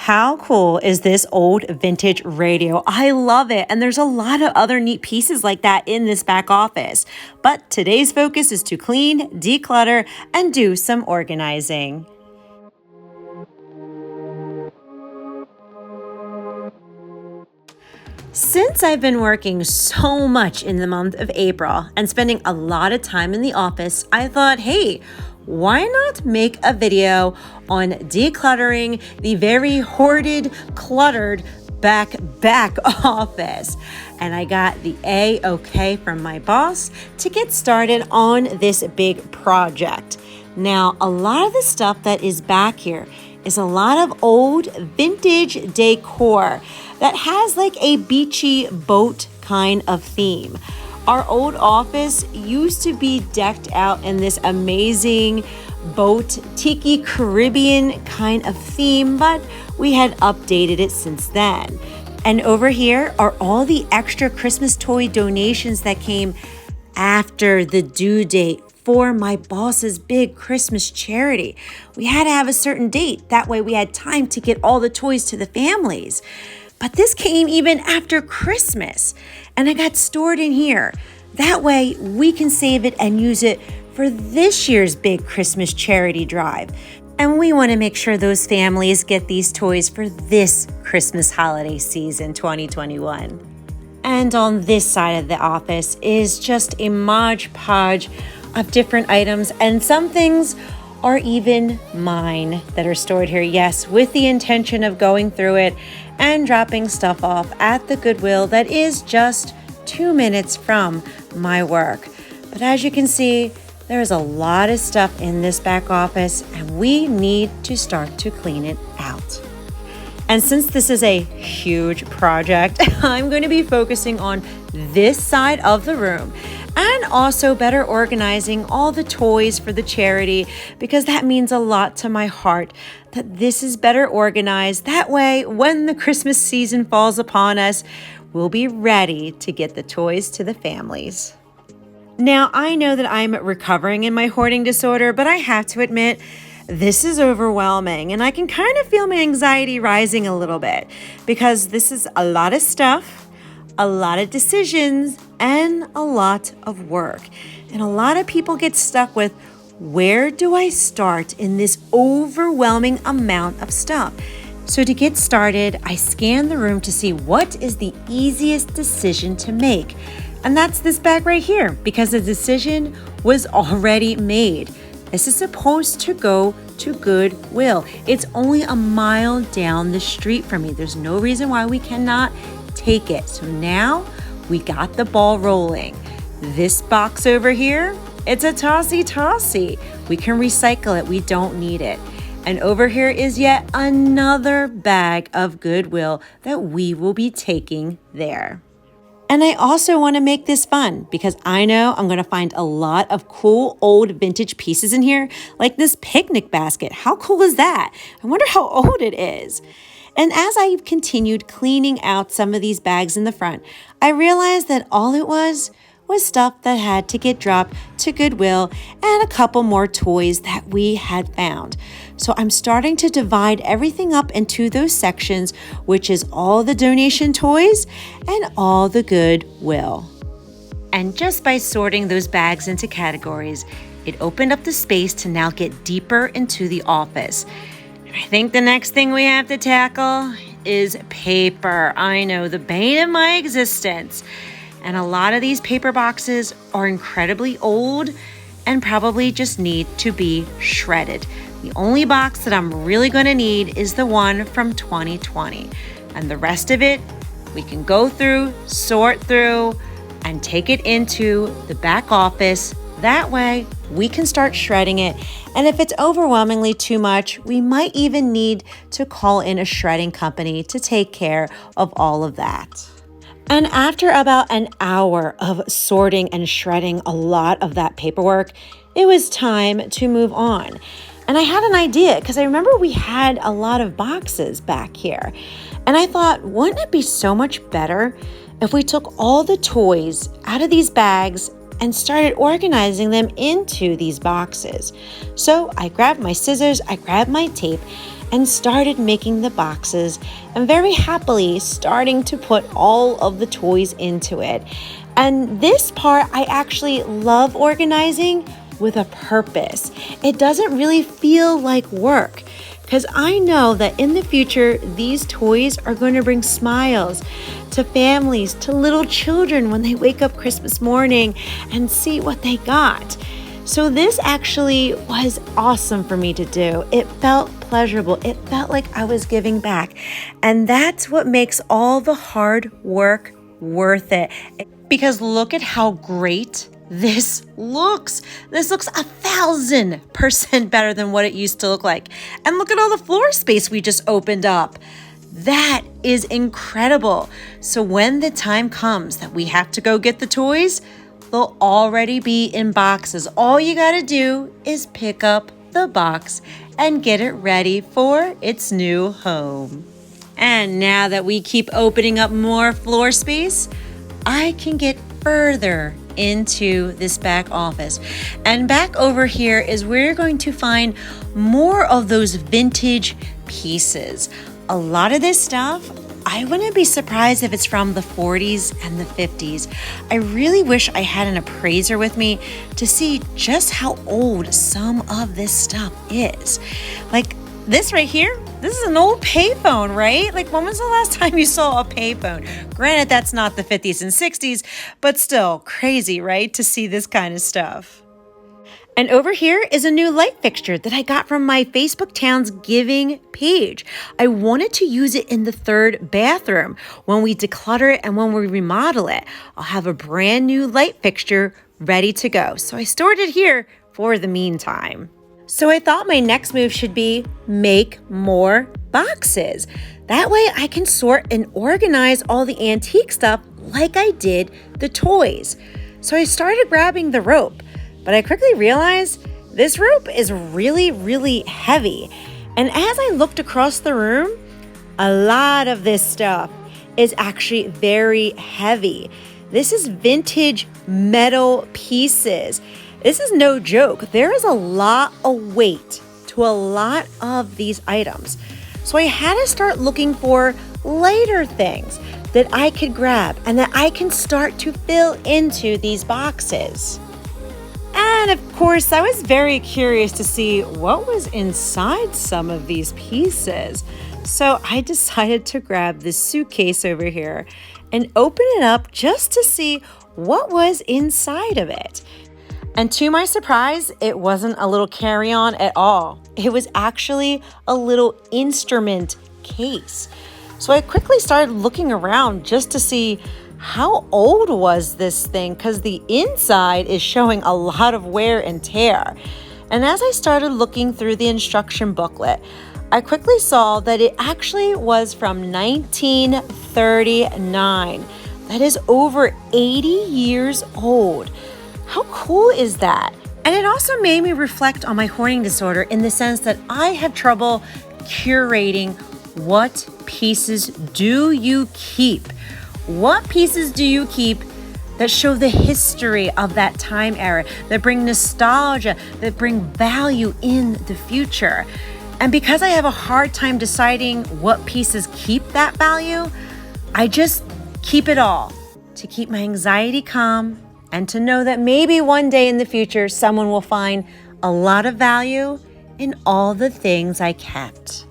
How cool is this old vintage radio? I love it. And there's a lot of other neat pieces like that in this back office. But today's focus is to clean, declutter, and do some organizing. Since I've been working so much in the month of April and spending a lot of time in the office, I thought, hey, why not make a video on decluttering the very hoarded, cluttered back office? And I got the A-OK from my boss to get started on this big project. Now, a lot of the stuff that is back here is a lot of old vintage decor that has like a beachy boat kind of theme. Our old office used to be decked out in this amazing boat, tiki Caribbean kind of theme, but we had updated it since then. And over here are all the extra Christmas toy donations that came after the due date for my boss's big Christmas charity. We had to have a certain date. That way we had time to get all the toys to the families. But this came even after Christmas, and it got stored in here. That way we can save it and use it for this year's big Christmas charity drive. And we want to make sure those families get these toys for this Christmas holiday season 2021. And on this side of the office is just a Mod Podge of different items, and some things are even mine that are stored here, yes, with the intention of going through it and dropping stuff off at the Goodwill that is just 2 minutes from my work. But as you can see, there's a lot of stuff in this back office, and we need to start to clean it out. And since this is a huge project, I'm going to be focusing on this side of the room and also better organizing all the toys for the charity, because that means a lot to my heart that this is better organized. That way, when the Christmas season falls upon us, we'll be ready to get the toys to the families. Now, I know that I'm recovering in my hoarding disorder, but I have to admit, this is overwhelming, and I can kind of feel my anxiety rising a little bit because this is a lot of stuff, a lot of decisions, and a lot of work. And a lot of people get stuck with, where do I start in this overwhelming amount of stuff? So to get started, I scan the room to see what is the easiest decision to make. And that's this bag right here, because the decision was already made. This is supposed to go to Goodwill. It's only a mile down the street from me. There's no reason why we cannot take it. So now we got the ball rolling. This box over here, it's a tossy. We can recycle it. We don't need it. And over here is yet another bag of Goodwill that we will be taking there. And I also want to make this fun because I know I'm going to find a lot of cool old vintage pieces in here, like this picnic basket. How cool is that? I wonder how old it is. And as I continued cleaning out some of these bags in the front, I realized that all it was stuff that had to get dropped to Goodwill and a couple more toys that we had found. So I'm starting to divide everything up into those sections, which is all the donation toys and all the Goodwill. And just by sorting those bags into categories, it opened up the space to now get deeper into the office. I think the next thing we have to tackle is paper. I know, the bane of my existence. And a lot of these paper boxes are incredibly old and probably just need to be shredded. The only box that I'm really going to need is the one from 2020. And the rest of it, we can go through, sort through, and take it into the back office. That way, we can start shredding it. And if it's overwhelmingly too much, we might even need to call in a shredding company to take care of all of that. And after about an hour of sorting and shredding a lot of that paperwork, it was time to move on. And I had an idea because I remember we had a lot of boxes back here. And I thought, wouldn't it be so much better if we took all the toys out of these bags and started organizing them into these boxes? So I grabbed my scissors, I grabbed my tape, and started making the boxes and very happily starting to put all of the toys into it. And this part I actually love organizing with a purpose. It doesn't really feel like work because I know that in the future, these toys are going to bring smiles to families, to little children when they wake up Christmas morning and see what they got. So this actually was awesome for me to do. It felt pleasurable. It felt like I was giving back. And that's what makes all the hard work worth it. Because look at how great this looks. This looks 1,000% better than what it used to look like. And look at all the floor space we just opened up. That is incredible. So when the time comes that we have to go get the toys, they'll already be in boxes. All you gotta do is pick up the box and get it ready for its new home. And now that we keep opening up more floor space, I can get further into this back office. And back over here is where you're going to find more of those vintage pieces. A lot of this stuff, I wouldn't be surprised if it's from the 40s and the 50s. I really wish I had an appraiser with me to see just how old some of this stuff is. Like this right here, this is an old payphone, right? Like when was the last time you saw a payphone? Granted, that's not the 50s and 60s, but still crazy, right? To see this kind of stuff. And over here is a new light fixture that I got from my Facebook Towns Giving page. I wanted to use it in the third bathroom when we declutter it and when we remodel it. I'll have a brand new light fixture ready to go. So I stored it here for the meantime. So I thought my next move should be make more boxes. That way I can sort and organize all the antique stuff like I did the toys. So I started grabbing the rope, but I quickly realized this rope is really, really heavy. And as I looked across the room, a lot of this stuff is actually very heavy. This is vintage metal pieces. This is no joke. There is a lot of weight to a lot of these items. So I had to start looking for lighter things that I could grab and that I can start to fill into these boxes. And of course, I was very curious to see what was inside some of these pieces. So I decided to grab this suitcase over here and open it up just to see what was inside of it. And to my surprise, it wasn't a little carry-on at all. It was actually a little instrument case. So I quickly started looking around just to see how old was this thing, because the inside is showing a lot of wear and tear. And as I started looking through the instruction booklet, I quickly saw that it actually was from 1939. That is over 80 years old. How cool is that? And it also made me reflect on my hoarding disorder in the sense that I have trouble curating what pieces do you keep. What pieces do you keep that show the history of that time era, that bring nostalgia, that bring value in the future? And because I have a hard time deciding what pieces keep that value, I just keep it all to keep my anxiety calm and to know that maybe one day in the future, someone will find a lot of value in all the things I kept.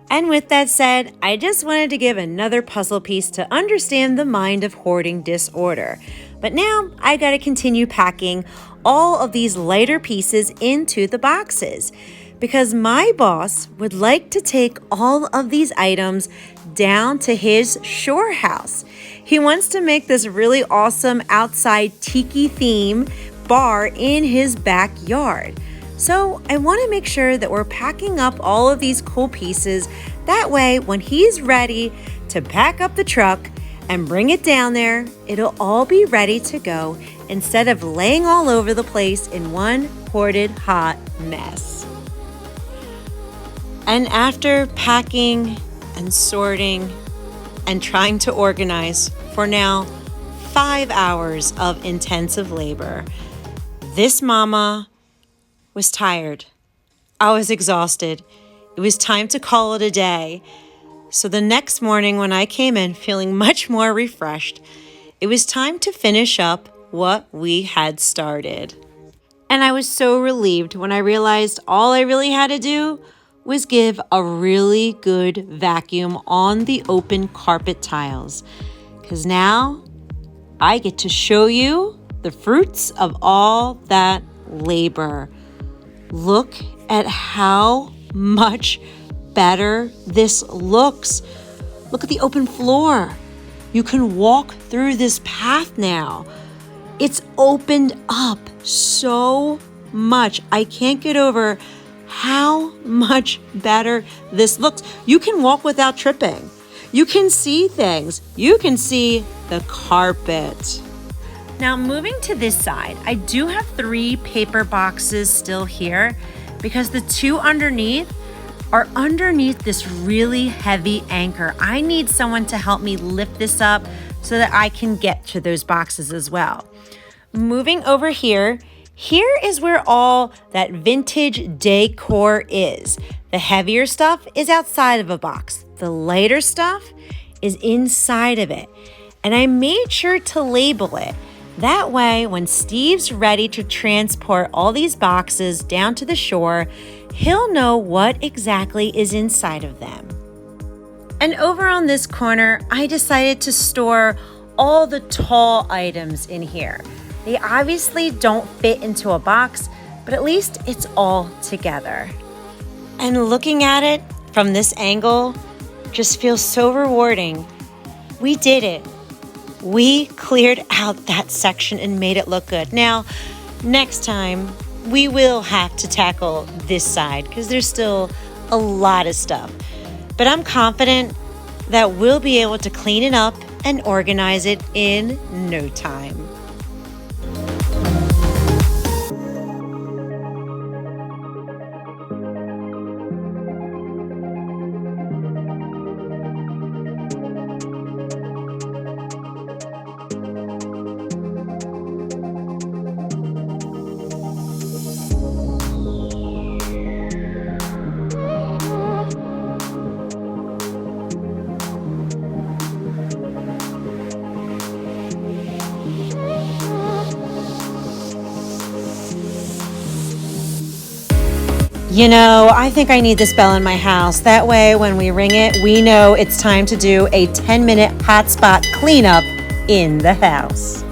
And with that said, I just wanted to give another puzzle piece to understand the mind of hoarding disorder. But now I gotta continue packing all of these lighter pieces into the boxes because my boss would like to take all of these items down to his shore house. He wants to make this really awesome outside tiki theme bar in his backyard. So I want to make sure that we're packing up all of these cool pieces. That way, when he's ready to pack up the truck and bring it down there, it'll all be ready to go instead of laying all over the place in one hoarded hot mess. And after packing and sorting and trying to organize for now 5 hours of intensive labor, this mama was tired. I was exhausted. It was time to call it a day. So the next morning when I came in feeling much more refreshed, it was time to finish up what we had started. And I was so relieved when I realized all I really had to do was give a really good vacuum on the open carpet tiles. Because now I get to show you the fruits of all that labor. Look at how much better this looks. Look at the open floor. You can walk through this path now. It's opened up so much. I can't get over how much better this looks. You can walk without tripping. You can see things. You can see the carpet. Now moving to this side, I do have 3 paper boxes still here because the 2 underneath are underneath this really heavy anchor. I need someone to help me lift this up so that I can get to those boxes as well. Moving over here is where all that vintage decor is. The heavier stuff is outside of a box. The lighter stuff is inside of it. And I made sure to label it. That way, when Steve's ready to transport all these boxes down to the shore, he'll know what exactly is inside of them. And over on this corner, I decided to store all the tall items in here. They obviously don't fit into a box, but at least it's all together. And looking at it from this angle just feels so rewarding. We did it. We cleared out that section and made it look good. Now, next time, we will have to tackle this side because there's still a lot of stuff. But I'm confident that we'll be able to clean it up and organize it in no time. You know, I think I need this bell in my house. That way, when we ring it, we know it's time to do a 10-minute hotspot cleanup in the house.